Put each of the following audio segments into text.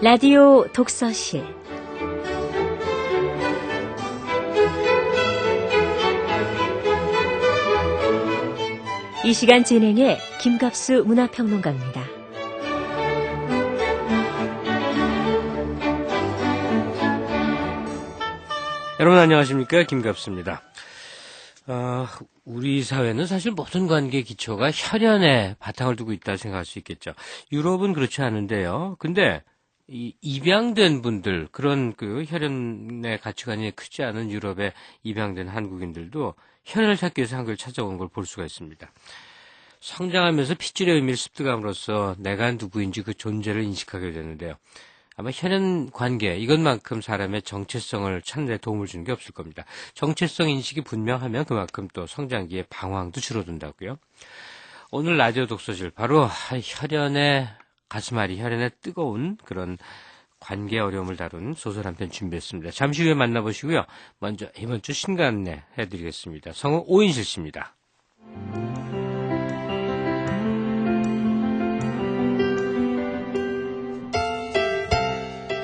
라디오 독서실 이 시간 진행의 김갑수 문화평론가입니다. 여러분 안녕하십니까, 김갑수입니다. 우리 사회는 사실 모든 관계의 기초가 혈연에 바탕을 두고 있다 생각할 수 있겠죠. 유럽은 그렇지 않은데요. 근데 이 입양된 분들, 그런 그 혈연의 가치관이 크지 않은 유럽에 입양된 한국인들도 혈연을 찾기 위해서 한국을 찾아온 걸 볼 수가 있습니다. 성장하면서 핏줄의 의미를 습득함으로써 내가 누구인지 그 존재를 인식하게 되는데요. 아마 혈연 관계, 이것만큼 사람의 정체성을 찾는 데 도움을 주는 게 없을 겁니다. 정체성 인식이 분명하면 그만큼 또 성장기의 방황도 줄어든다고요. 오늘 라디오 독서실, 바로 혈연의 가슴앓이, 혈연의 뜨거운 그런 관계 어려움을 다룬 소설 한 편 준비했습니다. 잠시 후에 만나보시고요. 먼저 이번 주 신간내 해드리겠습니다. 성우 오인실 씨입니다.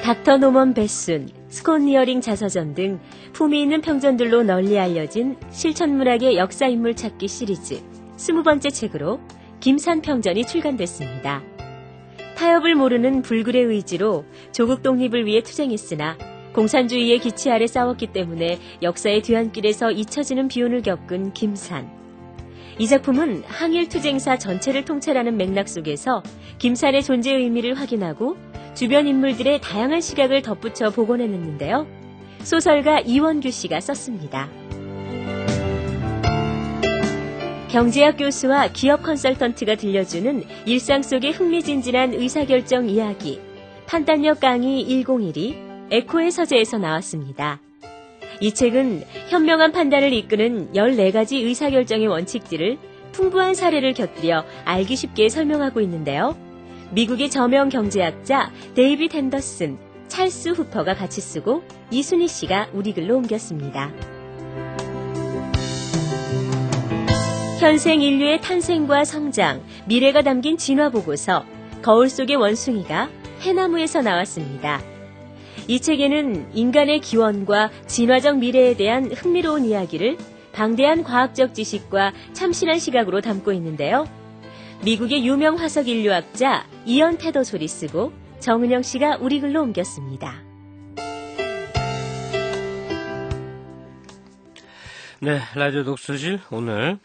닥터 노먼 베순, 스콘 리어링 자서전 등 품위 있는 평전들로 널리 알려진 실천문학의 역사인물 찾기 시리즈 20번째 책으로 김산평전이 출간됐습니다. 타협을 모르는 불굴의 의지로 조국 독립을 위해 투쟁했으나 공산주의의 기치 아래 싸웠기 때문에 역사의 뒤안길에서 잊혀지는 비운을 겪은 김산. 이 작품은 항일투쟁사 전체를 통찰하는 맥락 속에서 김산의 존재 의미를 확인하고 주변 인물들의 다양한 시각을 덧붙여 복원해냈는데요. 소설가 이원규 씨가 썼습니다. 경제학 교수와 기업 컨설턴트가 들려주는 일상 속의 흥미진진한 의사결정 이야기, 판단력 강의 101이 에코의 서재에서 나왔습니다. 이 책은 현명한 판단을 이끄는 14가지 의사결정의 원칙들을 풍부한 사례를 곁들여 알기 쉽게 설명하고 있는데요. 미국의 저명 경제학자 데이빗 핸더슨, 찰스 후퍼가 같이 쓰고 이순희 씨가 우리 글로 옮겼습니다. 현생 인류의 탄생과 성장, 미래가 담긴 진화보고서 거울 속의 원숭이가 해나무에서 나왔습니다. 이 책에는 인간의 기원과 진화적 미래에 대한 흥미로운 이야기를 방대한 과학적 지식과 참신한 시각으로 담고 있는데요. 미국의 유명 화석 인류학자 이언 테더솔이 쓰고 정은영 씨가 우리 글로 옮겼습니다. 네, 라디오 독서실 오늘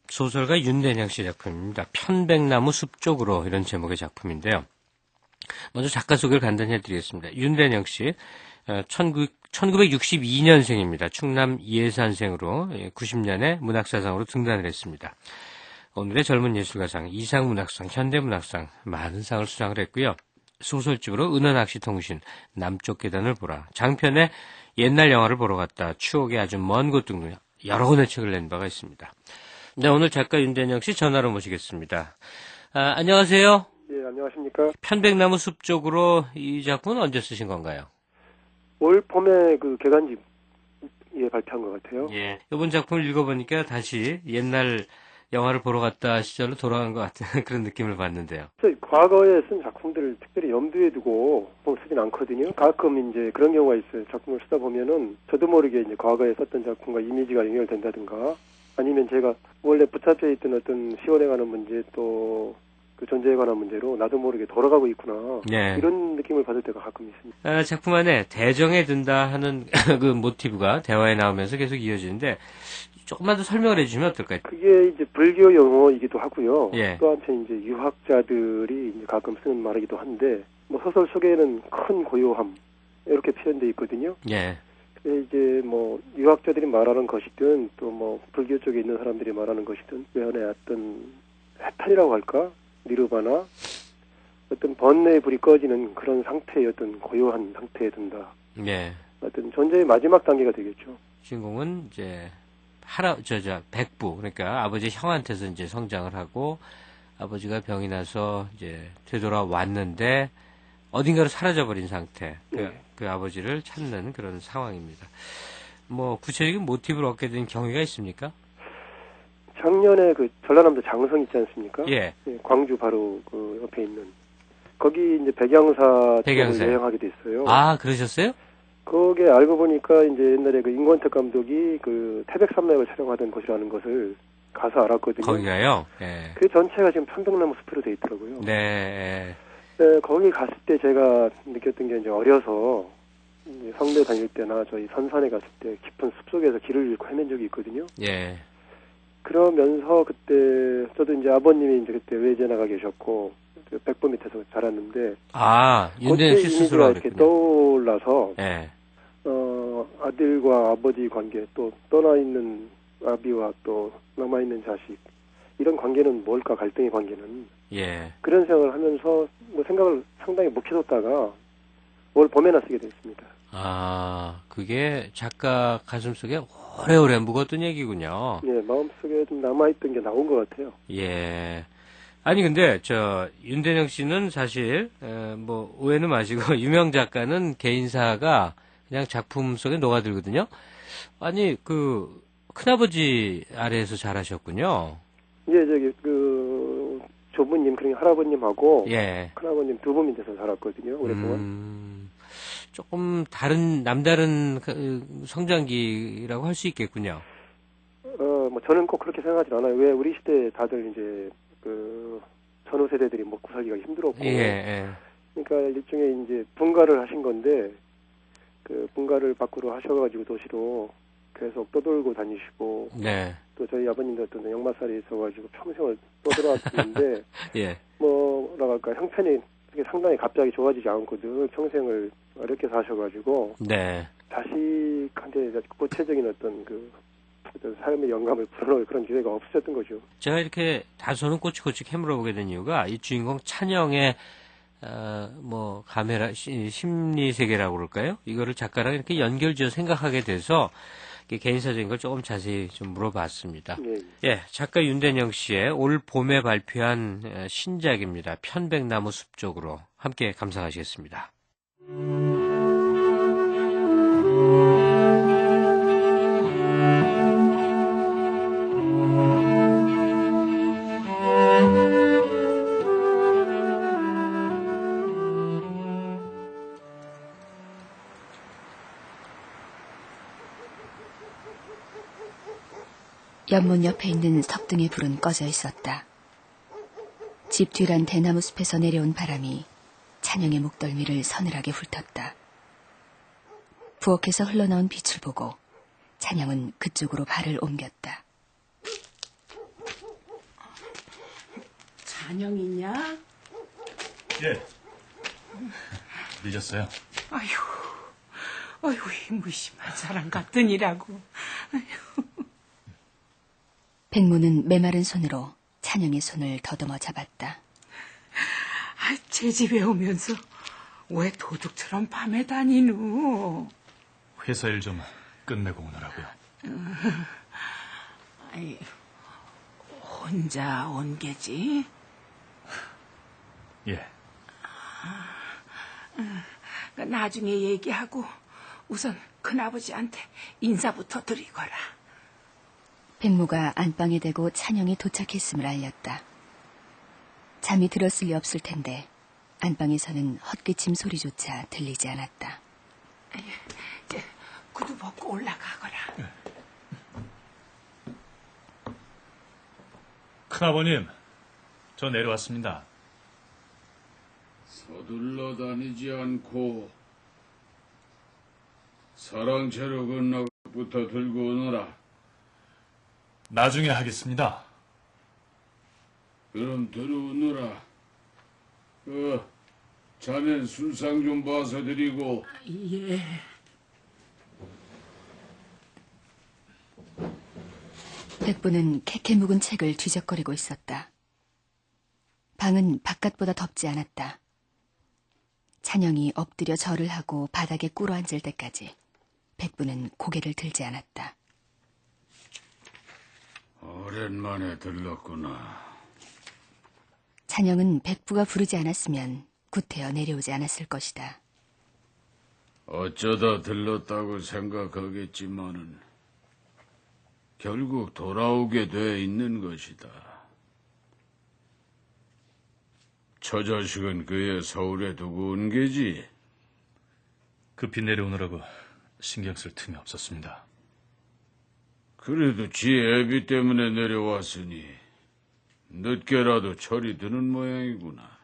소설가 윤대냥 씨 작품입니다. 편백나무 숲쪽으로, 이런 제목의 작품인데요. 먼저 작가 소개를 간단히 해드리겠습니다. 윤대냥 씨, 1962년생입니다. 충남 예산생으로 90년에 문학사상으로 등단을 했습니다. 오늘의 젊은 예술가상, 이상문학상, 현대문학상 많은 상을 수상을 했고요. 소설집으로 은하낚시 통신, 남쪽 계단을 보라, 장편에 옛날 영화를 보러 갔다, 추억의 아주 먼 곳 등 여러 권의 책을 낸 바가 있습니다. 네, 오늘 작가 윤대냥 씨 전화로 모시겠습니다. 안녕하세요. 예, 안녕하십니까. 편백나무 숲쪽으로, 이 작품은 언제 쓰신 건가요? 올 봄에 그 개간집에 발표한 것 같아요. 예. 이번 작품을 읽어보니까 다시 옛날 영화를 보러 갔다 시절로 돌아간 것 같은 그런 느낌을 받는데요. 과거에 쓴 작품들을 특별히 염두에 두고 쓰진 않거든요. 가끔 이제 그런 경우가 있어요. 작품을 쓰다 보면은 저도 모르게 이제 과거에 썼던 작품과 이미지가 연결된다든가, 아니면 제가 원래 붙잡혀 있던 어떤 시원에 관한 문제, 또 그 존재에 관한 문제로 나도 모르게 돌아가고 있구나. 네. 이런 느낌을 받을 때가 가끔 있습니다. 작품 안에 대정에 든다 하는 그 모티브가 대화에 나오면서 계속 이어지는데, 조금만 더 설명을 해주시면 어떨까요? 그게 이제 불교 용어이기도 하고요. 예. 또 한편 이제 유학자들이 이제 가끔 쓰는 말이기도 한데, 뭐 소설 속에는 큰 고요함, 이렇게 표현되어 있거든요. 예. 이제 뭐 유학자들이 말하는 것이든 또 뭐 불교 쪽에 있는 사람들이 말하는 것이든 외연의 어떤 해탈이라고 할까, 니르바나, 어떤 번뇌의 불이 꺼지는 그런 상태의 어떤 고요한 상태에 든다. 예. 어떤 존재의 마지막 단계가 되겠죠. 주인공은 이제 백부, 그러니까 아버지 형한테서 이제 성장을 하고, 아버지가 병이 나서 이제 되돌아왔는데 어딘가로 사라져버린 상태. 그 아버지를 찾는 그런 상황입니다. 뭐 구체적인 모티브를 얻게 된 경위가 있습니까? 작년에 그 전라남도 장성 있지 않습니까? 예. 광주 바로 그 옆에 있는 거기 이제 백양사 백양사요. 쪽을 여행하게 됐어요. 아, 그러셨어요? 거기에 알고 보니까 이제 옛날에 그 임권택 감독이 그 태백산맥을 촬영하던 곳이라는 것을 가서 알았거든요. 거기가요? 예. 그 전체가 지금 편백나무 숲으로 돼 있더라고요. 네. 네, 거기 갔을 때 제가 느꼈던 게 이제 어려서 이제 성대 다닐 때나 저희 선산에 갔을 때 깊은 숲속에서 길을 잃고 헤맨 적이 있거든요. 예. 그러면서 그때 저도 이제 아버님이 이제 그때 외제 나가 계셨고 그 백보 밑에서 자랐는데 아, 윤대영 씨 그때 스스로 이미지가 이렇게 그랬군요. 떠올라서 예. 아들과 아버지 관계 또 떠나 있는 아비와 또 남아 있는 자식 이런 관계는 뭘까 갈등의 관계는 예. 그런 생각을 하면서 뭐 생각을 상당히 묵혀뒀다가 올 봄에나 쓰게 됐습니다. 아, 그게 작가 가슴속에 오래오래 묵었던 얘기군요. 예, 마음속에 좀 남아있던 게 나온 것 같아요. 예. 아니, 근데, 윤대영 씨는 사실, 뭐, 오해는 마시고, 유명 작가는 개인사가 그냥 작품 속에 녹아들거든요. 아니, 큰아버지 아래에서 자라셨군요. 예, 조부님, 그러니까 할아버님하고 예. 큰아버님 두 분 밑에서 살았거든요, 오랫동안. 조금 남다른 성장기라고 할 수 있겠군요. 뭐 저는 꼭 그렇게 생각하지 않아요. 왜 우리 시대 다들 이제 전후 세대들이 먹고 살기가 힘들었고, 예. 그러니까 일종의 이제 분가를 하신 건데 그 분가를 밖으로 하셔가지고 도시로 계속 떠돌고 다니시고, 네. 또 저희 아버님도 어떤 역마살이 있어가지고 평생을 떠돌았는데 예. 뭐라 할까 형편이 그게 상당히 갑자기 좋아지지 않거든. 평생을 어렵게 사셔가지고 네. 자식한테 구체적인 어떤 어떤 삶의 영감을 불어넣을 그런 기회가 없었던 거죠. 제가 이렇게 다소는 꼬치꼬치 캐물어보게 된 이유가 이 주인공 찬영의 뭐 카메라 심리 세계라고 그럴까요? 이거를 작가랑 이렇게 연결지어 생각하게 돼서 개인사적인 걸 조금 자세히 좀 물어봤습니다. 예, 작가 윤대영 씨의 올 봄에 발표한 신작입니다. 편백나무 숲 쪽으로 함께 감상하시겠습니다. 연못 옆에 있는 석등의 불은 꺼져 있었다. 집 뒤란 대나무 숲에서 내려온 바람이 찬영의 목덜미를 서늘하게 훑었다. 부엌에서 흘러나온 빛을 보고 찬영은 그쪽으로 발을 옮겼다. 찬영이냐? 예. 늦었어요. 아휴, 이 무심한 사람 같으니라고. 백무는 메마른 손으로 찬영의 손을 더듬어 잡았다. 제 집에 오면서 왜 도둑처럼 밤에 다니누? 회사 일 좀 끝내고 오느라고요. 혼자 온 게지? 예. 나중에 얘기하고 우선 큰아버지한테 인사부터 드리거라. 백무가 안방에 대고 찬영이 도착했음을 알렸다. 잠이 들었을 리 없을 텐데 안방에서는 헛기침 소리조차 들리지 않았다. 이제 구두 벗고 올라가거라. 큰아버님, 저 내려왔습니다. 서둘러 다니지 않고 사랑채로 건너부터 들고 오너라. 나중에 하겠습니다. 그럼 들어오너라. 자넨 술상 좀 봐서 드리고. 예. 백부는 캐캐 묵은 책을 뒤적거리고 있었다. 방은 바깥보다 덥지 않았다. 찬영이 엎드려 절을 하고 바닥에 꿇어 앉을 때까지 백부는 고개를 들지 않았다. 오랜만에 들렀구나. 찬영은 백부가 부르지 않았으면 구태여 내려오지 않았을 것이다. 어쩌다 들렀다고 생각하겠지만은 결국 돌아오게 돼 있는 것이다. 저 자식은 그애 서울에 두고 온 게지? 급히 내려오느라고 신경 쓸 틈이 없었습니다. 그래도 지 애비 때문에 내려왔으니 늦게라도 철이 드는 모양이구나.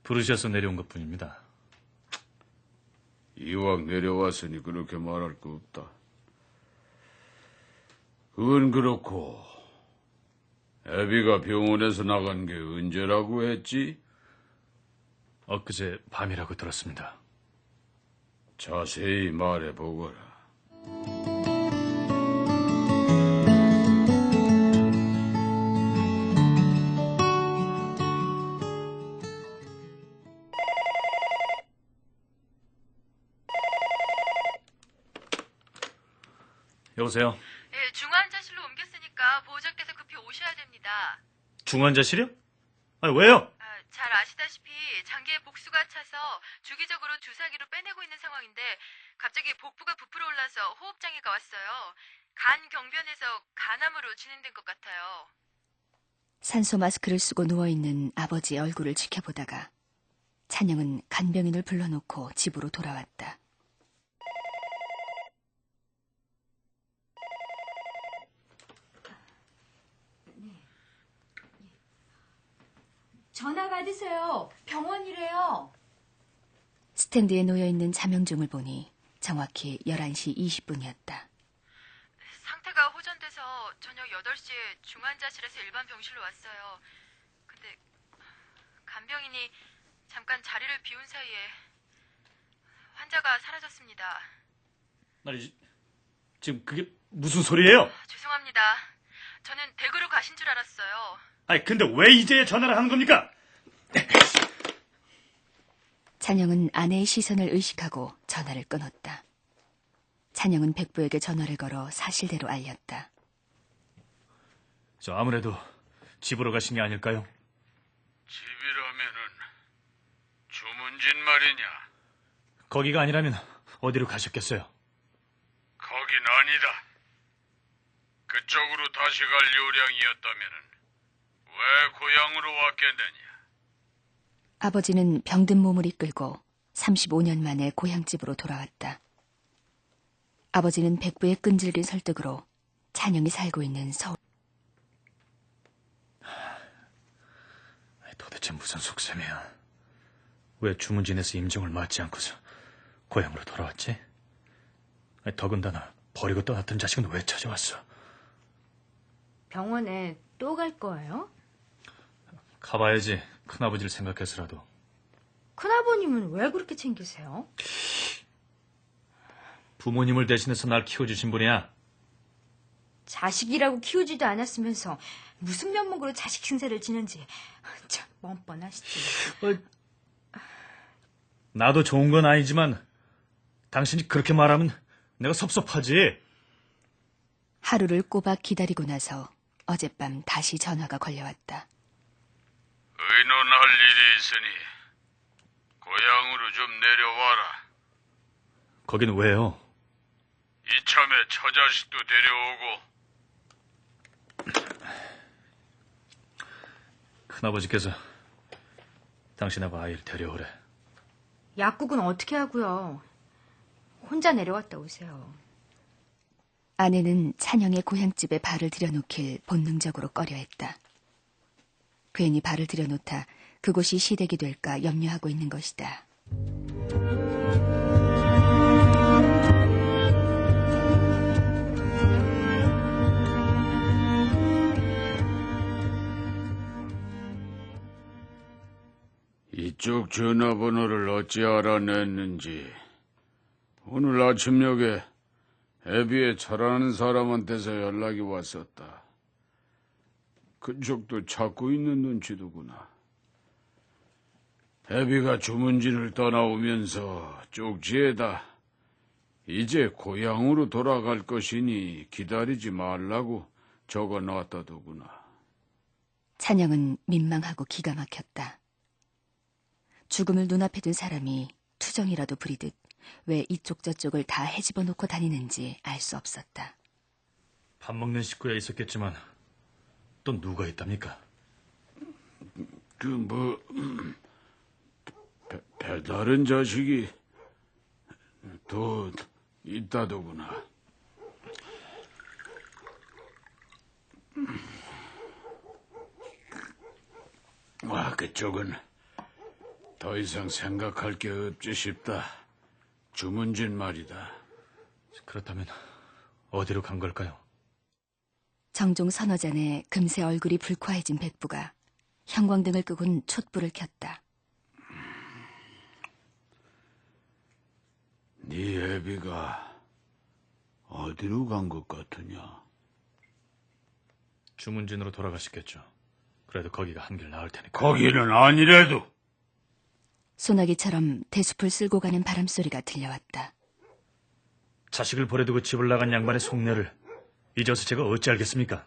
부르셔서 내려온 것뿐입니다. 이왕 내려왔으니 그렇게 말할 거 없다. 그건 그렇고 애비가 병원에서 나간 게 언제라고 했지? 엊그제 밤이라고 들었습니다. 자세히 말해보거라. 여보세요? 예, 중환자실로 옮겼으니까 보호자께서 급히 오셔야 됩니다. 중환자실이요? 아니, 왜요? 잘 아시다시피 장기에 복수가 차서 주기적으로 주사기로 빼내고 있는 상황인데 갑자기 복부가 부풀어 올라서 호흡장애가 왔어요. 간 경변에서 간암으로 진행된 것 같아요. 산소 마스크를 쓰고 누워있는 아버지의 얼굴을 지켜보다가 찬영은 간병인을 불러놓고 집으로 돌아왔다. 전화 받으세요. 병원이래요. 스탠드에 놓여있는 자명종을 보니 정확히 11시 20분이었다. 상태가 호전돼서 저녁 8시에 중환자실에서 일반 병실로 왔어요. 근데 간병인이 잠깐 자리를 비운 사이에 환자가 사라졌습니다. 아니, 지금 그게 무슨 소리예요? 죄송합니다. 저는 댁으로 가신 줄 알았어요. 아니, 근데 왜 이제야 전화를 하는 겁니까? 찬영은 아내의 시선을 의식하고 전화를 끊었다. 찬영은 백부에게 전화를 걸어 사실대로 알렸다. 저 아무래도 집으로 가신 게 아닐까요? 집이라면은 주문진 말이냐? 거기가 아니라면 어디로 가셨겠어요? 거긴 아니다. 그쪽으로 다시 갈 요량이었다면은 왜 고향으로 왔겠느냐? 아버지는 병든 몸을 이끌고 35년 만에 고향집으로 돌아왔다. 아버지는 백부의 끈질긴 설득으로 찬영이 살고 있는 서울. 도대체 무슨 속셈이야? 왜 주문진에서 임종을 맞지 않고서 고향으로 돌아왔지? 더군다나 버리고 떠났던 자식은 왜 찾아왔어? 병원에 또 갈 거예요? 가봐야지. 큰아버지를 생각해서라도. 큰아버님은 왜 그렇게 챙기세요? 부모님을 대신해서 날 키워주신 분이야. 자식이라고 키우지도 않았으면서 무슨 면목으로 자식 신세를 지는지 참 뻔뻔하시지. 나도 좋은 건 아니지만 당신이 그렇게 말하면 내가 섭섭하지. 하루를 꼬박 기다리고 나서 어젯밤 다시 전화가 걸려왔다. 의논할 일이 있으니 고향으로 좀 내려와라. 거긴 왜요? 이참에 처자식도 데려오고. 큰아버지께서 당신하고 아이를 데려오래. 약국은 어떻게 하고요? 혼자 내려왔다 오세요. 아내는 찬영의 고향집에 발을 들여놓길 본능적으로 꺼려했다. 괜히 발을 들여놓다 그곳이 시댁이 될까 염려하고 있는 것이다. 이쪽 전화번호를 어찌 알아냈는지 오늘 아침녘에 애비에 잘하는 사람한테서 연락이 왔었다. 그쪽도 찾고 있는 눈치도구나. 애비가 주문진을 떠나오면서 쪽지에다 이제 고향으로 돌아갈 것이니 기다리지 말라고 적어놨다더구나. 찬영은 민망하고 기가 막혔다. 죽음을 눈앞에 둔 사람이 투정이라도 부리듯 왜 이쪽 저쪽을 다 헤집어 놓고 다니는지 알 수 없었다. 밥 먹는 식구야 있었겠지만 또 누가 있답니까? 배다른 자식이 더 있다더구나. 그쪽은 더 이상 생각할 게 없지 싶다. 주문진 말이다. 그렇다면 어디로 간 걸까요? 정종 서너 잔에 금세 얼굴이 불쾌해진 백부가 형광등을 끄곤 촛불을 켰다. 네 애비가 어디로 간 것 같으냐? 주문진으로 돌아가시겠죠. 그래도 거기가 한결 나을 테니까. 거기는 아니래도. 소나기처럼 대숲을 쓸고 가는 바람소리가 들려왔다. 자식을 버려두고 집을 나간 양반의 속내를 잊어서 제가 어찌 알겠습니까?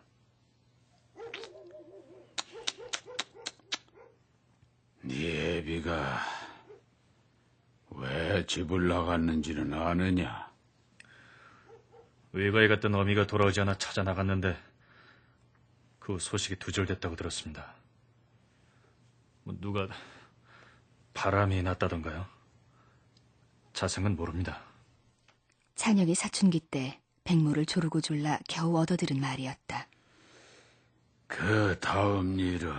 네 애비가 왜 집을 나갔는지는 아느냐? 외가에 갔던 어미가 돌아오지 않아 찾아 나갔는데 그 후 소식이 두절됐다고 들었습니다. 누가 바람이 났다던가요? 자세는 모릅니다. 찬영이 사춘기 때 백모를 조르고 졸라 겨우 얻어들은 말이었다. 그 다음 일은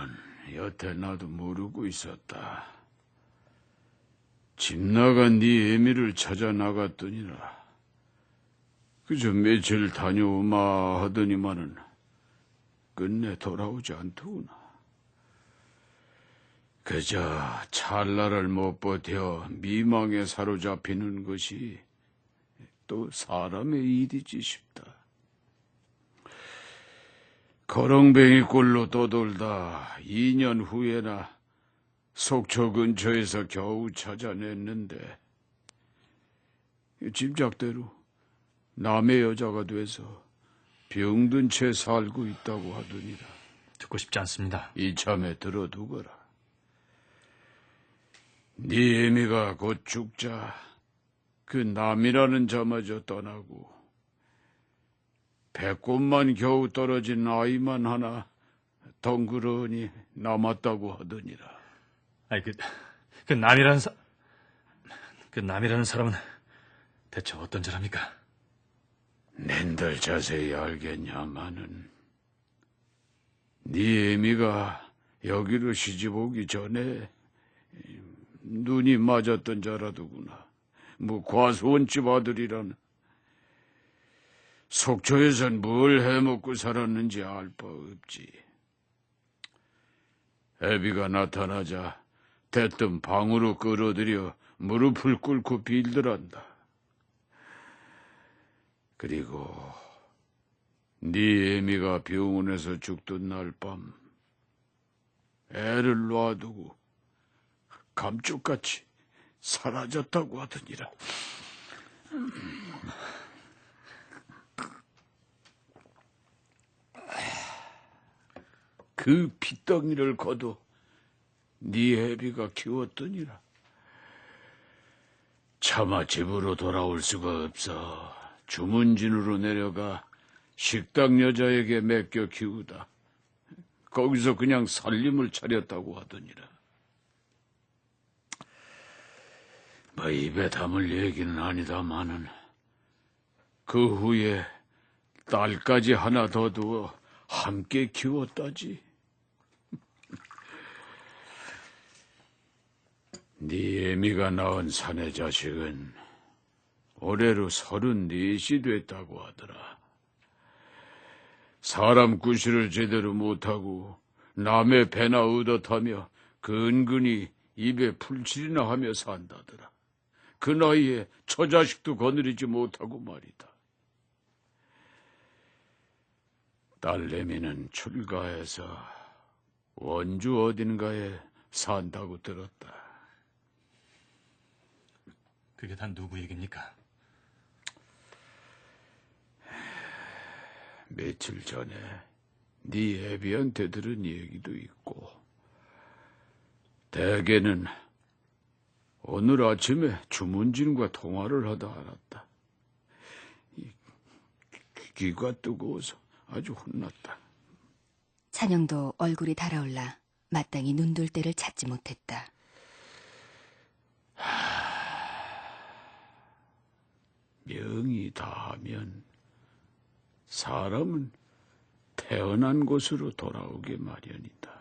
여태 나도 모르고 있었다. 집 나간 네 애미를 찾아 나갔더니라. 그저 며칠 다녀오마 하더니만은 끝내 돌아오지 않더구나. 그저 찰나를 못 버텨 미망에 사로잡히는 것이 또 사람의 일이지 싶다. 거렁뱅이 꼴로 떠돌다 2년 후에나 속초 근처에서 겨우 찾아냈는데 짐작대로 남의 여자가 돼서 병든 채 살고 있다고 하더니라. 듣고 싶지 않습니다. 이참에 들어두거라. 네 애미가 곧 죽자 그 남이라는 자마저 떠나고 배꼽만 겨우 떨어진 아이만 하나 덩그러니 남았다고 하더니라. 아니 그 남이라는 사람은 대체 어떤 자랍니까? 낸들 자세히 알겠냐마는 네 애미가 여기로 시집 오기 전에 눈이 맞았던 자라더구나. 과수원집 아들이라는. 속초에선 뭘 해먹고 살았는지 알 바 없지. 애비가 나타나자 대뜸 방으로 끌어들여 무릎을 꿇고 빌더란다. 그리고 네 애미가 병원에서 죽던 날 밤 애를 놔두고 감쪽같이 사라졌다고 하더니라. 그 핏덩이를 거둬 네 애비가 키웠더니라. 차마 집으로 돌아올 수가 없어 주문진으로 내려가 식당 여자에게 맡겨 키우다 거기서 그냥 살림을 차렸다고 하더니라. 입에 담을 얘기는 아니다마는 그 후에 딸까지 하나 더 두어 함께 키웠다지. 네 애미가 낳은 사내 자식은 올해로 34이 됐다고 하더라. 사람 구실을 제대로 못하고 남의 배나 얻어타며 근근히 입에 풀칠이나 하며 산다더라. 그 나이에 처자식도 거느리지 못하고 말이다. 딸내미는 출가해서 원주 어딘가에 산다고 들었다. 그게 다 누구 얘기입니까? 며칠 전에 네 애비한테 들은 얘기도 있고 대개는 오늘 아침에 주문진과 통화를 하다 알았다. 귀가 뜨거워서 아주 혼났다. 찬영도 얼굴이 달아올라 마땅히 눈돌 때를 찾지 못했다. 명이 다하면 사람은 태어난 곳으로 돌아오게 마련이다.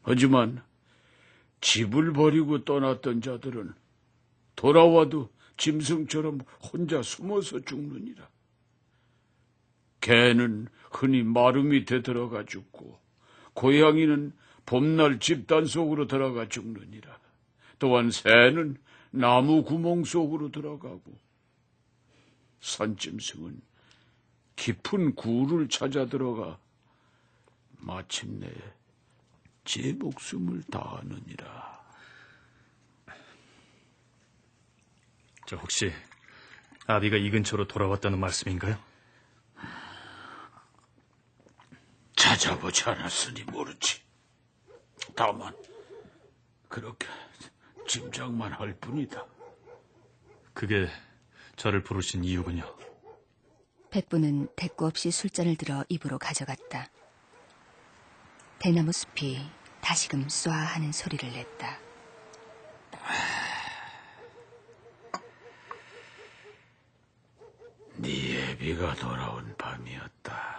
하지만 집을 버리고 떠났던 자들은 돌아와도 짐승처럼 혼자 숨어서 죽느니라. 개는 흔히 마루 밑에 들어가 죽고 고양이는 봄날 집단 속으로 들어가 죽느니라. 또한 새는 나무 구멍 속으로 들어가고 산짐승은 깊은 굴을 찾아 들어가 마침내 제 목숨을 다하느니라. 저 혹시 아비가 이 근처로 돌아왔다는 말씀인가요? 찾아보지 않았으니 모르지. 다만 그렇게 짐작만 할 뿐이다. 그게 저를 부르신 이유군요. 백부는 대꾸 없이 술잔을 들어 입으로 가져갔다. 대나무 숲이 다시금 쏴 하는 소리를 냈다. 네 애비가 돌아온 밤이었다.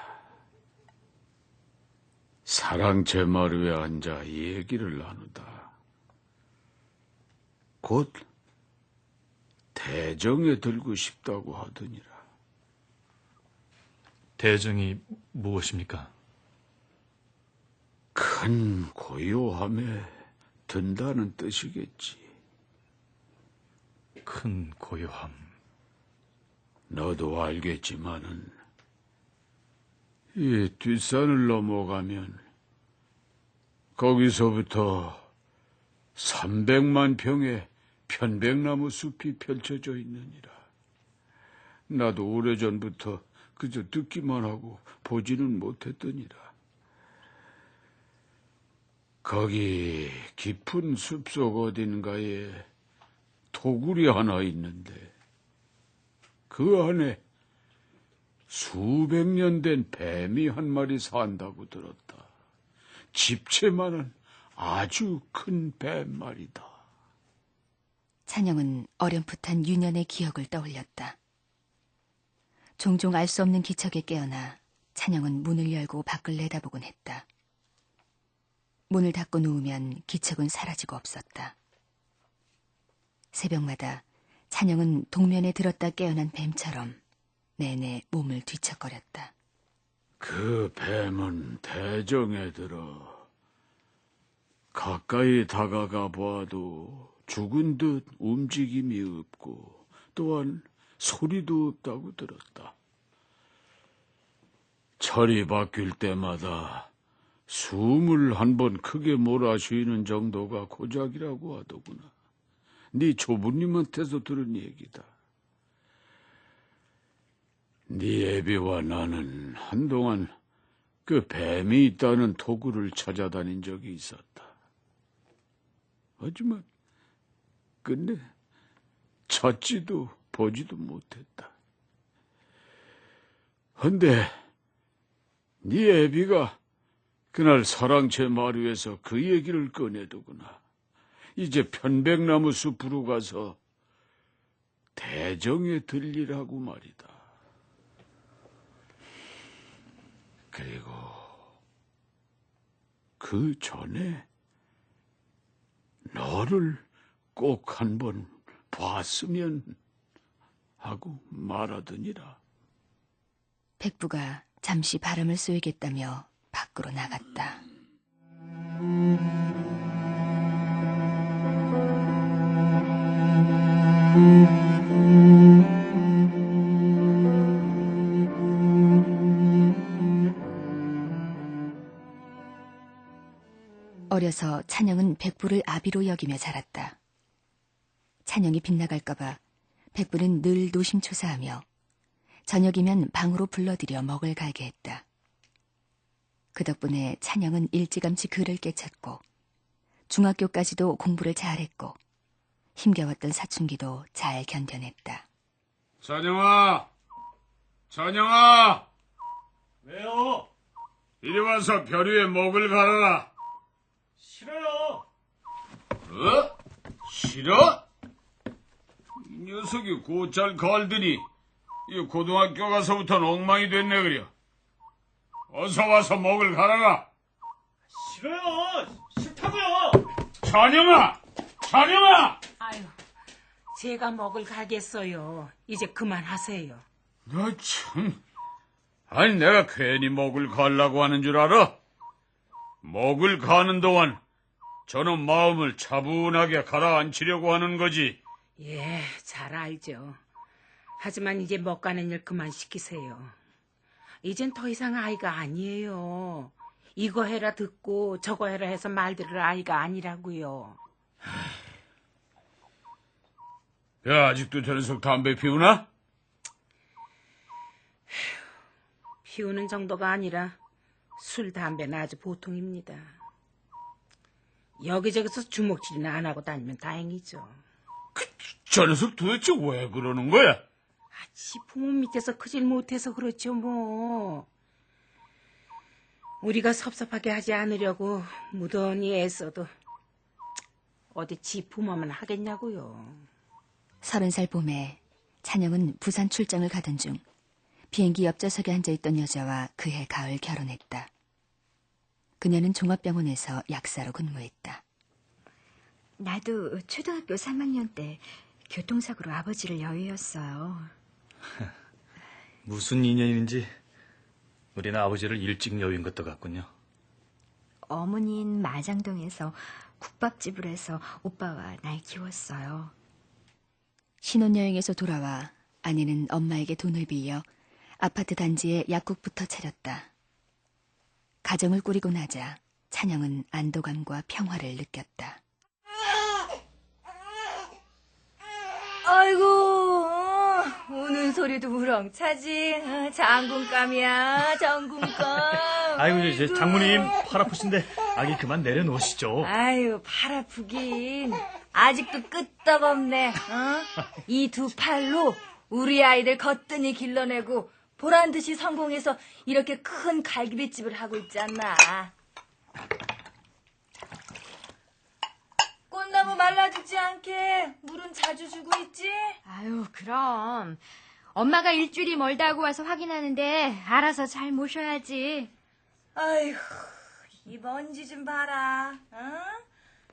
사랑채 마루에 앉아 이 얘기를 나누다 곧 대정에 들고 싶다고 하더니라. 대정이 무엇입니까? 큰 고요함에 든다는 뜻이겠지. 큰 고요함. 너도 알겠지만은 이 뒷산을 넘어가면 거기서부터 300만 평의 편백나무 숲이 펼쳐져 있느니라. 나도 오래전부터 그저 듣기만 하고 보지는 못했더니라. 거기 깊은 숲속 어딘가에 토굴이 하나 있는데 그 안에 수백 년 된 뱀이 한 마리 산다고 들었다. 집채만한 아주 큰 뱀 말이다. 찬영은 어렴풋한 유년의 기억을 떠올렸다. 종종 알 수 없는 기척에 깨어나 찬영은 문을 열고 밖을 내다보곤 했다. 문을 닫고 누우면 기척은 사라지고 없었다. 새벽마다 찬영은 동면에 들었다 깨어난 뱀처럼 내내 몸을 뒤척거렸다. 그 뱀은 대정에 들어 가까이 다가가 보아도 죽은 듯 움직임이 없고 또한 소리도 없다고 들었다. 철이 바뀔 때마다 숨을 한 번 크게 몰아쉬는 정도가 고작이라고 하더구나. 네 조부님한테서 들은 얘기다. 네 애비와 나는 한동안 그 뱀이 있다는 토굴을 찾아다닌 적이 있었다. 하지만 근데 찾지도 보지도 못했다. 근데 네 애비가 그날 사랑채 마루에서 그 얘기를 꺼내더구나. 이제 편백나무 숲으로 가서 대정에 들리라고 말이다. 그리고 그 전에 너를 꼭 한번 봤으면 하고 말하더니라. 백부가 잠시 바람을 쏘이겠다며 밖으로 나갔다. 어려서 찬영은 백부를 아비로 여기며 자랐다. 찬영이 빗나갈까봐 백부는 늘 노심초사하며 저녁이면 방으로 불러들여 먹을 갈게 했다. 그 덕분에 찬영은 일찌감치 글을 깨쳤고 중학교까지도 공부를 잘했고 힘겨웠던 사춘기도 잘 견뎌냈다. 찬영아! 찬영아! 왜요? 이리 와서 별 위에 먹을 갈아라. 싫어요. 싫어? 이 녀석이 곧잘 갈더니 이 고등학교 가서부터는 엉망이 됐네 그려. 어서 와서 목을 갈아라. 싫어요. 싫다고요. 찬영아! 찬영아! 아유, 제가 먹을 가겠어요. 이제 그만하세요. 너 참. 아니 내가 괜히 목을 갈라고 하는 줄 알아? 목을 가는 동안 저는 마음을 차분하게 가라앉히려고 하는 거지. 예, 잘 알죠. 하지만 이제 먹 가는 일 그만 시키세요. 이젠 더 이상 아이가 아니에요. 이거 해라 듣고 저거 해라 해서 말 들을 아이가 아니라고요. 야, 아직도 저 녀석 담배 피우나? 피우는 정도가 아니라 술, 담배는 아주 보통입니다. 여기저기서 주먹질이나 안 하고 다니면 다행이죠. 저 녀석 도대체 왜 그러는 거야? 지 부모 밑에서 크질 못해서 그렇죠 뭐. 우리가 섭섭하게 하지 않으려고 무던히 애써도 어디 지 부모만 하겠냐고요. 30살 봄에 찬영은 부산 출장을 가던 중 비행기 옆좌석에 앉아있던 여자와 그해 가을 결혼했다. 그녀는 종합병원에서 약사로 근무했다. 나도 초등학교 3학년 때 교통사고로 아버지를 여의었어요. 무슨 인연인지 우리는 아버지를 일찍 여윈 것도 같군요. 어머니는 마장동에서 국밥집을 해서 오빠와 날 키웠어요. 신혼여행에서 돌아와 아내는 엄마에게 돈을 빌려 아파트 단지에 약국부터 차렸다. 가정을 꾸리고 나자 찬영은 안도감과 평화를 느꼈다. 아이고, 우는 소리도 우렁차지. 장군감이야, 장군감. 아이고, 이제 장모님 팔 아프신데 아기 그만 내려놓으시죠. 아유, 팔 아프긴. 아직도 끄떡없네. 이 두 팔로 우리 아이들 거뜬히 길러내고 보란 듯이 성공해서 이렇게 큰 갈비집을 하고 있잖아. 꽃나무 말라 죽지 않게 물은 자주 주고 있지? 아유, 그럼. 엄마가 일주일이 멀다고 와서 확인하는데 알아서 잘 모셔야지. 아이고, 이 먼지 좀 봐라. 어?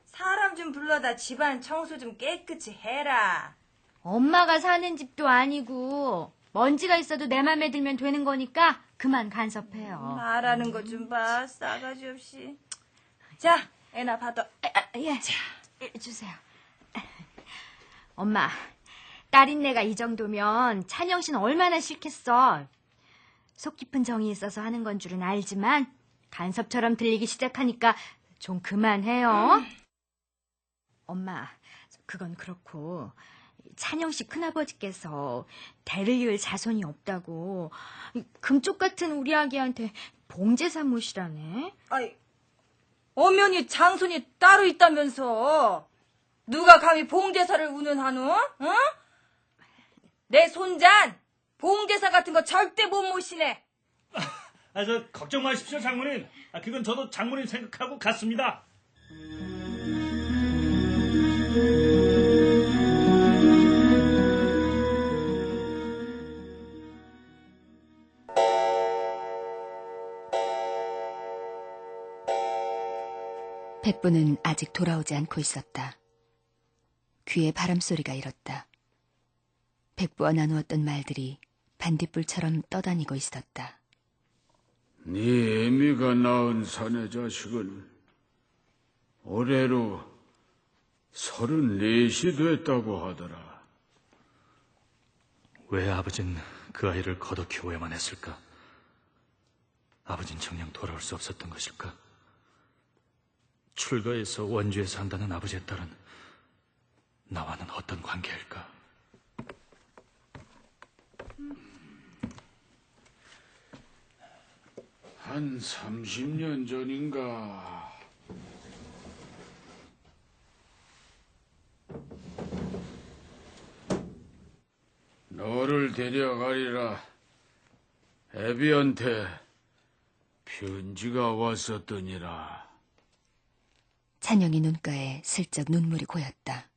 사람 좀 불러다 집안 청소 좀 깨끗이 해라. 엄마가 사는 집도 아니고 먼지가 있어도 내 맘에 들면 되는 거니까 그만 간섭해요. 말하는 거 좀 봐, 싸가지 없이. 자, 애나 받아. 예, 주세요. 엄마, 딸인내가 이 정도면 찬영 씨는 얼마나 싫겠어. 속 깊은 정이 있어서 하는 건 줄은 알지만 간섭처럼 들리기 시작하니까 좀 그만해요. 엄마, 그건 그렇고 찬영 씨 큰아버지께서 대를 이을 자손이 없다고 금쪽 같은 우리 아기한테 봉제사 모시라네. 아이, 엄연히 장손이 따로 있다면서. 누가 감히 봉제사를 운운하노? 어? 내 손잔 봉제사 같은 거 절대 못 모시네. 저 걱정 마십시오, 장모님. 그건 저도 장모님 생각하고 갔습니다. 백부는 아직 돌아오지 않고 있었다. 귀에 바람소리가 일었다. 백부와 나누었던 말들이 반딧불처럼 떠다니고 있었다. 네 애미가 낳은 사내 자식은 올해로 34이 됐다고 하더라. 왜 아버진 그 아이를 걷어 키워야만 했을까? 아버진 정녕 돌아올 수 없었던 것일까? 출가해서 원주에 산다는 아버지의 딸은 나와는 어떤 관계일까? 한 30년 전인가 너를 데려가리라 애비한테 편지가 왔었더니라. 찬영이 눈가에 슬쩍 눈물이 고였다.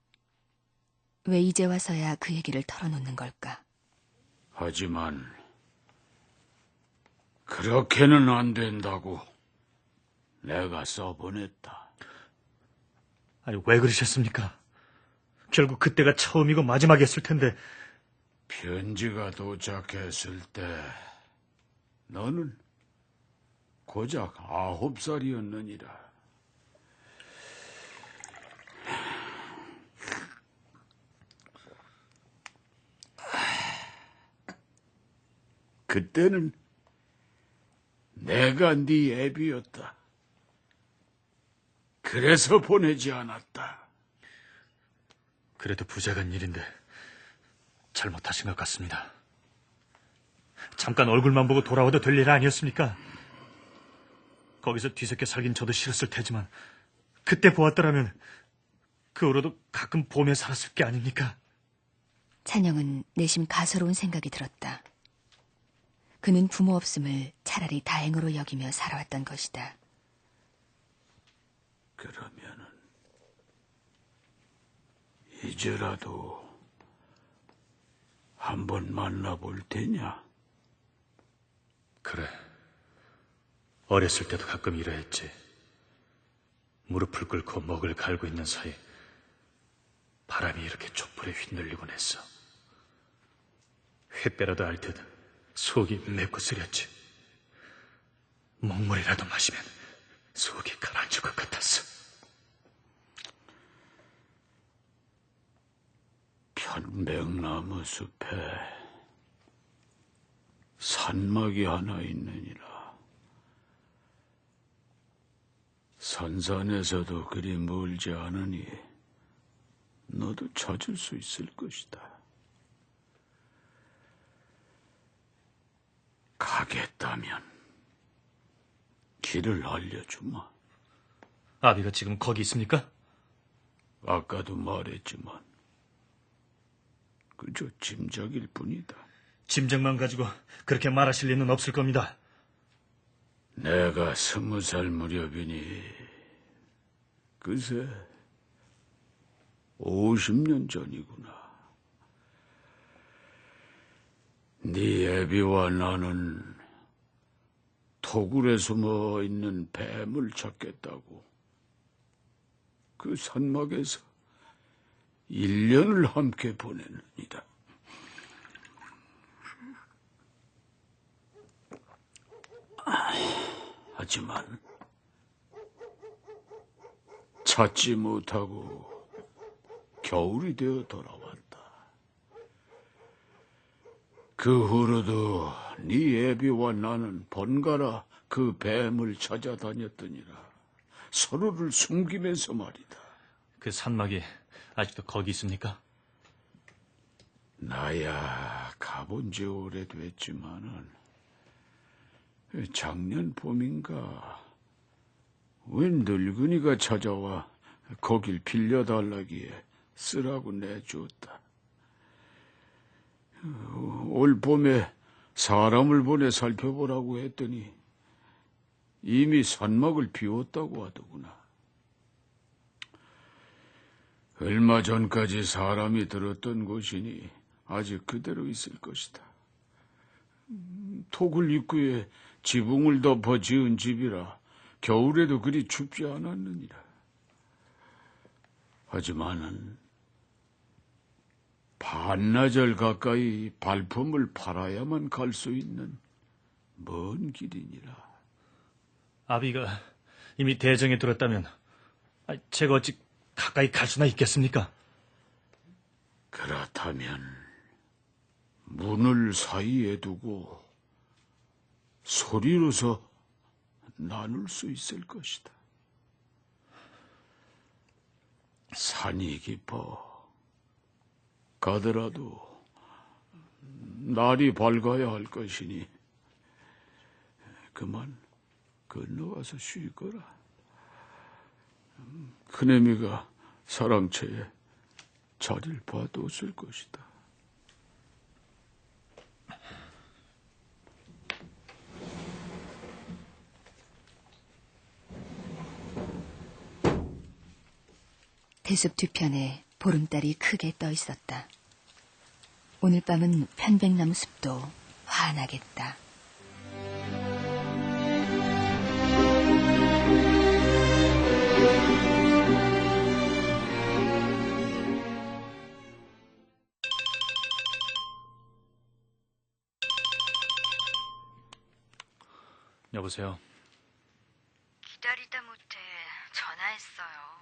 왜 이제 와서야 그 얘기를 털어놓는 걸까? 하지만 그렇게는 안 된다고 내가 써보냈다. 아니, 왜 그러셨습니까? 결국 그때가 처음이고 마지막이었을 텐데. 편지가 도착했을 때 너는 고작 9살이었느니라. 그때는 내가 네 애비였다. 그래서 보내지 않았다. 그래도 부자간 일인데 잘못하신 것 같습니다. 잠깐 얼굴만 보고 돌아와도 될 일 아니었습니까? 거기서 뒤섞여 살긴 저도 싫었을 테지만 그때 보았더라면 그 후로도 가끔 보며 살았을 게 아닙니까? 찬영은 내심 가소로운 생각이 들었다. 그는 부모 없음을 차라리 다행으로 여기며 살아왔던 것이다. 그러면은 이제라도 한번 만나볼 테냐? 그래. 어렸을 때도 가끔 이러했지. 무릎을 꿇고 목을 갈고 있는 사이 바람이 이렇게 촛불에 휘날리곤 했어. 횃배라도 알 듯 속이 맵고 쓰렸지. 먹물이라도 마시면 속이 가라앉을 것 같았어. 편백나무 숲에 산막이 하나 있느니라. 산산에서도 그리 멀지 않으니 너도 찾을 수 있을 것이다. 가겠다면 길을 알려주마. 아비가 지금 거기 있습니까? 아까도 말했지만 그저 짐작일 뿐이다. 짐작만 가지고 그렇게 말하실 리는 없을 겁니다. 내가 20살 무렵이니 그새 50년 전이구나. 네 애비와 나는 토굴에 숨어 있는 뱀을 찾겠다고 그 산막에서 1년을 함께 보냈느니라. 하지만 찾지 못하고 겨울이 되어 돌아왔다. 그 후로도 네 애비와 나는 번갈아 그 뱀을 찾아다녔더니라. 서로를 숨기면서 말이다. 그 산막이 아직도 거기 있습니까? 나야 가본 지 오래됐지만은 작년 봄인가 웬 늙은이가 찾아와 거길 빌려달라기에 쓰라고 내주었다. 올 봄에 사람을 보내 살펴보라고 했더니 이미 산막을 비웠다고 하더구나. 얼마 전까지 사람이 들었던 곳이니 아직 그대로 있을 것이다. 토굴 입구에 지붕을 덮어 지은 집이라 겨울에도 그리 춥지 않았느니라. 하지만은 반나절 가까이 발품을 팔아야만 갈 수 있는 먼 길이니라. 아비가 이미 대정에 들었다면 제가 어찌 가까이 갈 수나 있겠습니까? 그렇다면 문을 사이에 두고 소리로서 나눌 수 있을 것이다. 산이 깊어 가더라도 날이 밝아야 할 것이니 그만 건너가서 쉬거라. 큰애미가 사랑채에 자리를 봐뒀을 것이다. 대숲 뒤편에 보름달이 크게 떠 있었다. 오늘 밤은 편백나무 숲도 환하겠다. 여보세요. 기다리다 못해 전화했어요.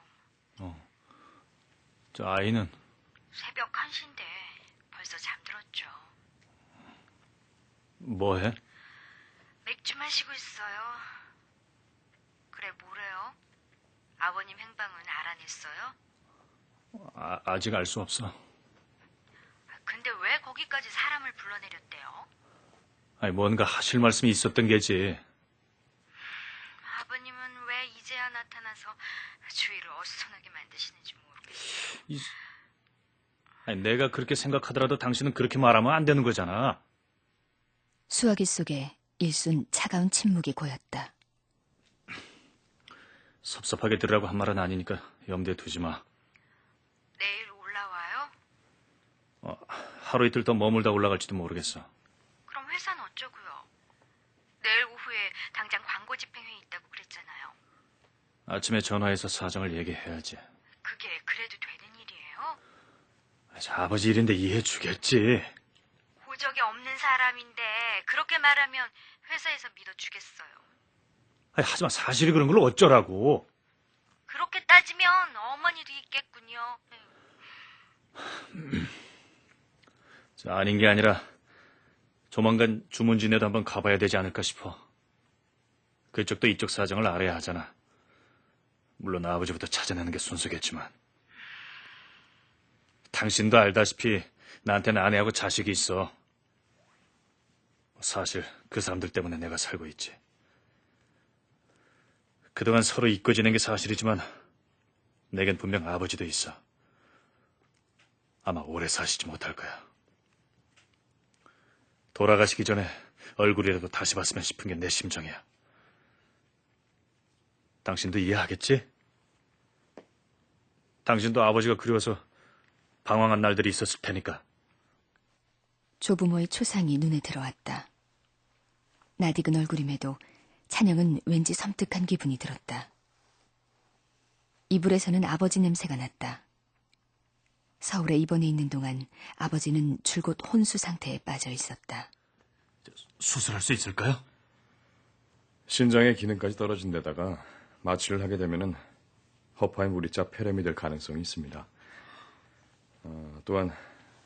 저 아이는 새벽 1시인데 벌써 잠들었죠. 뭐해? 맥주 마시고 있어요. 그래, 뭐래요? 아버님 행방은 알아냈어요? 아직 알 수 없어. 근데 왜 거기까지 사람을 불러내렸대요? 아니, 뭔가 하실 말씀이 있었던 게지. 아버님은 왜 이제야 나타나서 주위를 어수선하게 만드시는지 모르겠어요. 아니, 내가 그렇게 생각하더라도 당신은 그렇게 말하면 안 되는 거잖아. 수화기 속에 일순 차가운 침묵이 고였다. 섭섭하게 들으라고 한 말은 아니니까 염두에 두지 마. 내일 올라와요? 하루 이틀 더 머물다 올라갈지도 모르겠어. 그럼 회사는 어쩌고요? 내일 오후에 당장 광고 집행회의 있다고 그랬잖아요. 아침에 전화해서 사정을 얘기해야지. 그게 그래도 되는 일이에요? 아버지 일인데 이해해 주겠지. 보적이 없는 사람인데 그렇게 말하면 회사에서 믿어주겠어요. 아니, 하지만 사실이 그런 걸 어쩌라고. 그렇게 따지면 어머니도 있겠군요. 아닌 게 아니라 조만간 주문진에도 한번 가봐야 되지 않을까 싶어. 그쪽도 이쪽 사정을 알아야 하잖아. 물론 아버지부터 찾아내는 게 순서겠지만. 당신도 알다시피 나한테는 아내하고 자식이 있어. 사실 그 사람들 때문에 내가 살고 있지. 그동안 서로 잊고 지낸 게 사실이지만 내겐 분명 아버지도 있어. 아마 오래 사시지 못할 거야. 돌아가시기 전에 얼굴이라도 다시 봤으면 싶은 게 내 심정이야. 당신도 이해하겠지? 당신도 아버지가 그리워서 방황한 날들이 있었을 테니까. 조부모의 초상이 눈에 들어왔다. 낯익은 얼굴임에도 찬영은 왠지 섬뜩한 기분이 들었다. 이불에서는 아버지 냄새가 났다. 서울에 입원해 있는 동안 아버지는 줄곧 혼수 상태에 빠져 있었다. 수술할 수 있을까요? 신장의 기능까지 떨어진 데다가 마취를 하게 되면은 허파에 물이 차 폐렴이 될 가능성이 있습니다. 또한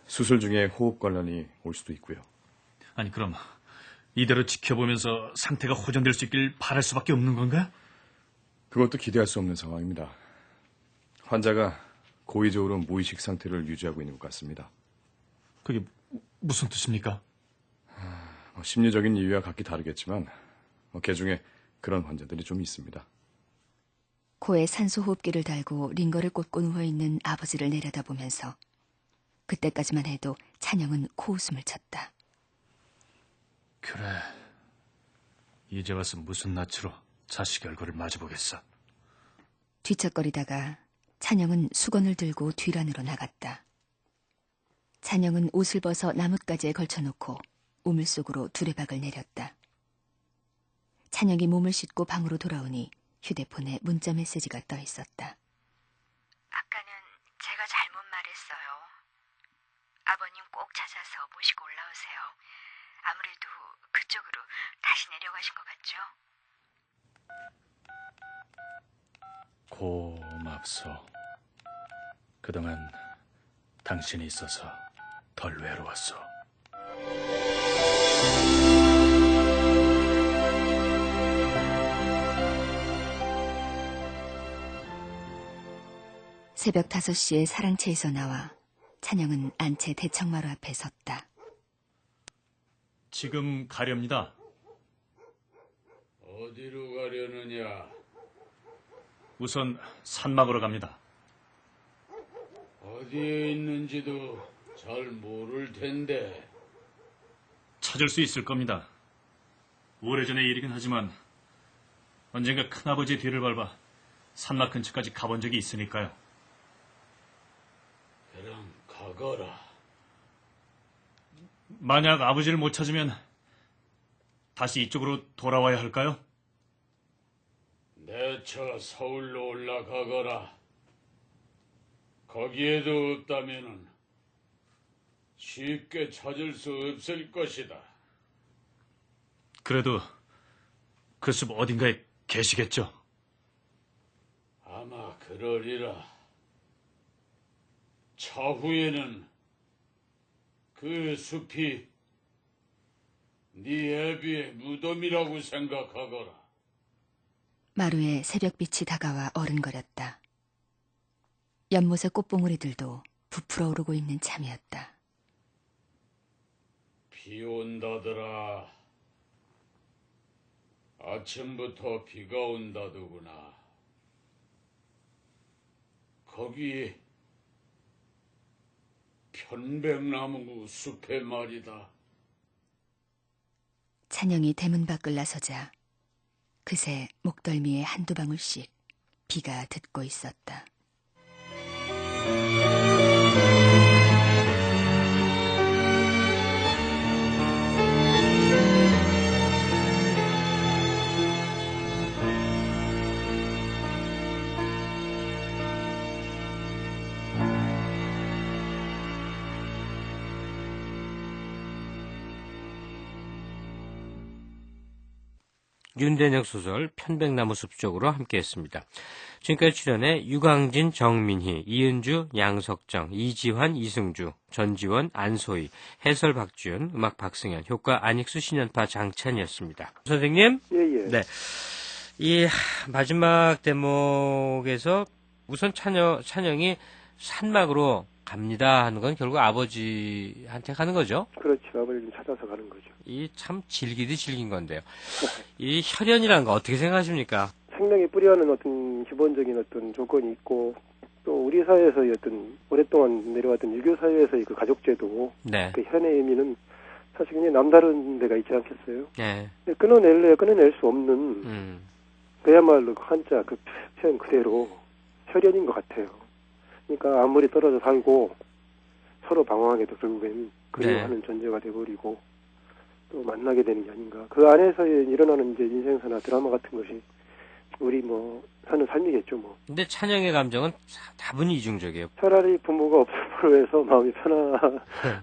수술 중에 호흡 관련이 올 수도 있고요. 아니, 그럼 이대로 지켜보면서 상태가 호전될 수 있길 바랄 수밖에 없는 건가? 그것도 기대할 수 없는 상황입니다. 환자가 고의적으로 무의식 상태를 유지하고 있는 것 같습니다. 그게 무슨 뜻입니까? 심리적인 이유와 각기 다르겠지만 개중에 그런 환자들이 좀 있습니다. 코에 산소 호흡기를 달고 링거를 꽂고 누워있는 아버지를 내려다보면서 그때까지만 해도 찬영은 코웃음을 쳤다. 그래, 이제 와서 무슨 낯으로 자식 얼굴을 마주보겠어. 뒤척거리다가 찬영은 수건을 들고 뒤란으로 나갔다. 찬영은 옷을 벗어 나뭇가지에 걸쳐놓고 우물 속으로 두레박을 내렸다. 찬영이 몸을 씻고 방으로 돌아오니 휴대폰에 문자 메시지가 떠 있었다. 아까는 제가 잘못 말했어요. 아버님 꼭 찾아서 모시고 올라오세요. 아무래도 그쪽으로 다시 내려가신 것 같죠? 고맙소. 그동안 당신이 있어서 덜 외로웠소. 새벽 5시에 사랑채에서 나와 찬영은 안채 대청마루 앞에 섰다. 지금 가렵니다. 어디로 가려느냐? 우선 산막으로 갑니다. 어디에 있는지도 잘 모를 텐데. 찾을 수 있을 겁니다. 오래전의 일이긴 하지만 언젠가 큰아버지의 뒤를 밟아 산막 근처까지 가본 적이 있으니까요. 가거라. 만약 아버지를 못 찾으면 다시 이쪽으로 돌아와야 할까요? 내 차 서울로 올라가거라. 거기에도 없다면은 쉽게 찾을 수 없을 것이다. 그래도 그 숲 어딘가에 계시겠죠? 아마 그러리라. 차후에는 그 숲이 네 애비의 무덤이라고 생각하거라. 마루에 새벽빛이 다가와 어른거렸다. 연못의 꽃봉오리들도 부풀어 오르고 있는 참이었다. 비 온다더라. 아침부터 비가 온다더구나. 거기 편백나무 숲에 말이다. 찬영이 대문 밖을 나서자 그새 목덜미에 한두 방울씩 비가 듣고 있었다. 윤대녁 소설 편백나무 숲 쪽으로 함께했습니다. 지금까지 출연해 유광진, 정민희, 이은주, 양석정, 이지환, 이승주, 전지원, 안소희, 해설 박지윤, 음악 박승현, 효과 안익수, 신연파 장찬이었습니다. 선생님? 예. 네. 이 마지막 대목에서 우선 찬영이 산막으로 갑니다 하는 건 결국 아버지한테 가는 거죠? 그렇죠. 아버지를 좀 찾아서 가는 거죠. 이 참 질기디 질긴 건데요. 이 혈연이라는 거 어떻게 생각하십니까? 생명이 뿌리하는 어떤 기본적인 어떤 조건이 있고 또 우리 사회에서의 어떤 오랫동안 내려왔던 유교 사회에서의 그 가족제도 네. 그 현의 의미는 사실 굉장히 남다른 데가 있지 않겠어요? 네. 끊어낼 수 없는 그야말로 한자 그 표현 그대로 혈연인 것 같아요. 그러니까 아무리 떨어져 살고 서로 방황해도 결국엔 그리워하는 존재가 돼버리고 또 만나게 되는 게 아닌가. 그 안에서 일어나는 이제 인생사나 드라마 같은 것이 우리 사는 삶이겠죠, 근데 찬영의 감정은 다분히 이중적이에요. 차라리 부모가 없음으로 해서 마음이 편할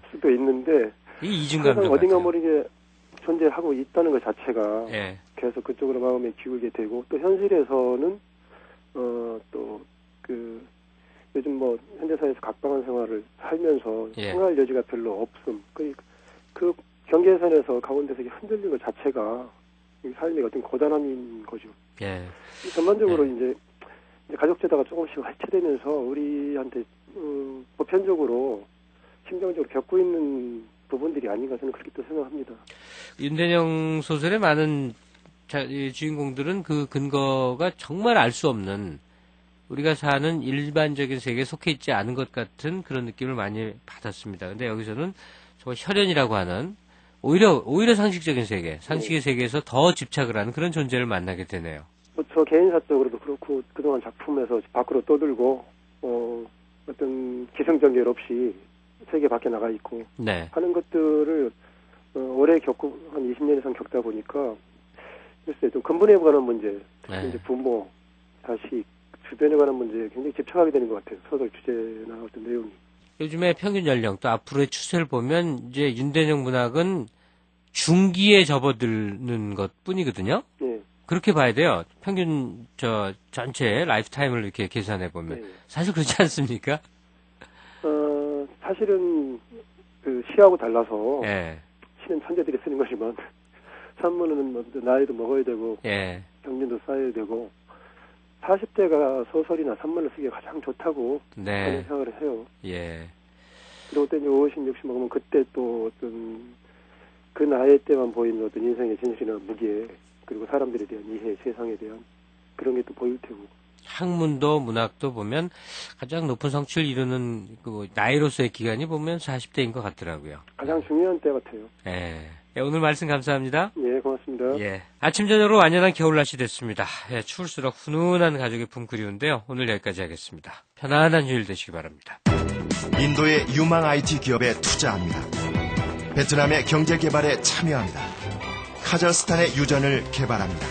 수도 있는데 이 이중감정 항상 어딘가 같아요. 모르게 존재하고 있다는 것 자체가 예. 계속 그쪽으로 마음에 기울게 되고 또 현실에서는 또 요즘 현대사회에서 각방한 생활을 살면서 예. 생활 여지가 별로 없음. 그 경계선에서 가운데서 흔들리는 것 자체가 이 삶의 어떤 고단함인 거죠. 예. 전반적으로 이제 가족제다가 조금씩 해체되면서 우리한테 보편적으로 심정적으로 겪고 있는 부분들이 아닌가 저는 그렇게 또 생각합니다. 윤대영 소설의 많은 주인공들은 그 근거가 정말 알 수 없는 우리가 사는 일반적인 세계에 속해 있지 않은 것 같은 그런 느낌을 많이 받았습니다. 근데 여기서는 저 혈연이라고 하는 오히려 상식적인 세계, 상식의 세계에서 더 집착을 하는 그런 존재를 만나게 되네요. 저 개인사적으로도 그렇고 그동안 작품에서 밖으로 떠들고 어떤 기승전결 없이 세계 밖에 나가 있고 네. 하는 것들을 오래 겪고 한 20년 이상 겪다 보니까 글쎄 좀 근본에 관한 문제, 특히 네. 이제 부모, 자식, 주변에 관한 문제에 굉장히 집착하게 되는 것 같아요. 소설 주제나 어떤 내용이. 요즘에 평균 연령 또 앞으로의 추세를 보면 이제 윤대영 문학은 중기에 접어드는 것 뿐이거든요. 예. 그렇게 봐야 돼요. 평균 전체 라이프 타임을 이렇게 계산해 보면 사실 그렇지 않습니까? 사실은 그 시하고 달라서 예. 시는 천재들이 쓰는 거지만 산문은 나이도 먹어야 되고 예. 경륜도 쌓아야 되고 40대가 소설이나 산문을 쓰기가 가장 좋다고 네. 저는 생각을 해요. 예. 그리고 또 이제 50, 60 먹으면 그때 또 어떤 그 나이 때만 보이는 어떤 인생의 진실이나 무게 그리고 사람들에 대한 이해, 세상에 대한 그런 게 또 보일 테고. 학문도 문학도 보면 가장 높은 성취를 이루는 그 나이로서의 기간이 보면 40대인 것 같더라고요. 가장 중요한 때 같아요. 예. 예, 오늘 말씀 감사합니다. 예, 고맙습니다. 예. 아침 저녁으로 완연한 겨울날씨 됐습니다. 예, 추울수록 훈훈한 가족의 품 그리운데요. 오늘 여기까지 하겠습니다. 편안한 휴일 되시기 바랍니다. 인도의 유망 IT 기업에 투자합니다. 베트남의 경제 개발에 참여합니다. 카자흐스탄의 유전을 개발합니다.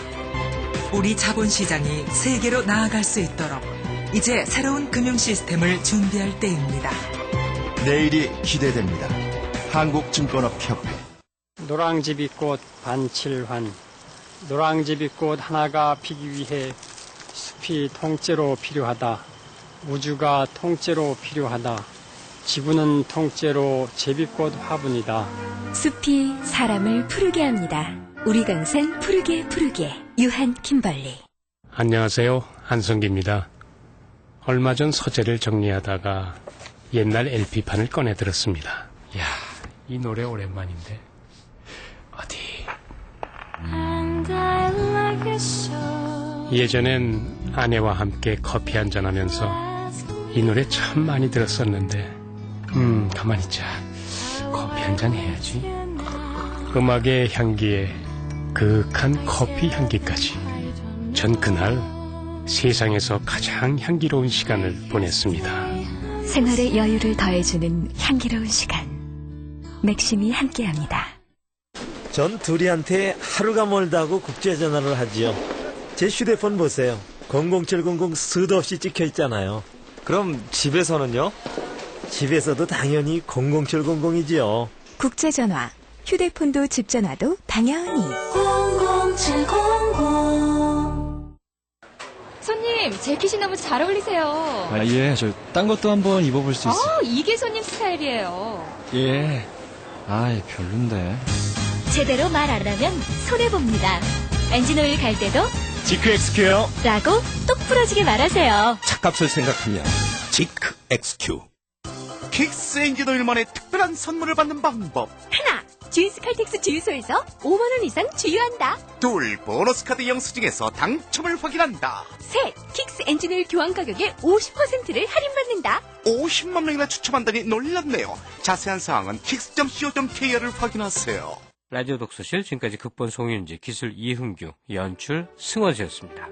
우리 자본시장이 세계로 나아갈 수 있도록 이제 새로운 금융 시스템을 준비할 때입니다. 내일이 기대됩니다. 한국증권업협회. 노랑제비꽃 반칠환. 노랑제비꽃 하나가 피기 위해 숲이 통째로 필요하다. 우주가 통째로 필요하다. 지구는 통째로 제비꽃 화분이다. 숲이 사람을 푸르게 합니다. 우리 강산 푸르게 푸르게. 유한 킴벌리. 안녕하세요. 한성기입니다. 얼마 전 서재를 정리하다가 옛날 LP판을 꺼내 들었습니다. 이야, 이 노래 오랜만인데. 어디? 예전엔 아내와 함께 커피 한잔하면서 이 노래 참 많이 들었었는데 가만히 있자. 커피 한잔 해야지. 음악의 향기에 그윽한 커피 향기까지. 전 그날 세상에서 가장 향기로운 시간을 보냈습니다. 생활의 여유를 더해주는 향기로운 시간. 맥심이 함께합니다. 전 둘이한테 하루가 멀다고 국제전화를 하지요. 제 휴대폰 보세요. 00700 수도 없이 찍혀 있잖아요. 그럼 집에서는요? 집에서도 당연히 00700이지요. 국제전화. 휴대폰도 집전화도 당연히 00700. 손님, 제 핏이 너무 잘 어울리세요. 아, 예. 저 딴 것도 한번 입어볼 수 있어요. 이게 손님 스타일이에요. 예. 아이, 별론데. 제대로 말 안 하면 손해봅니다. 엔진오일 갈 때도 지크 XQ요. 라고 똑 부러지게 말하세요. 차값을 생각하면 지크 XQ. 킥스 엔진오일만의 특별한 선물을 받는 방법. 하나, 주유스 칼텍스 주유소에서 5만원 이상 주유한다. 둘, 보너스 카드 영수증에서 당첨을 확인한다. 셋, 킥스 엔진오일 교환 가격의 50%를 할인받는다. 50만 명이나 추첨한다니 놀랍네요. 자세한 사항은 킥스.co.kr을 확인하세요. 라디오 독서실 지금까지 극본 송윤지, 기술 이흥규, 연출 승원지였습니다.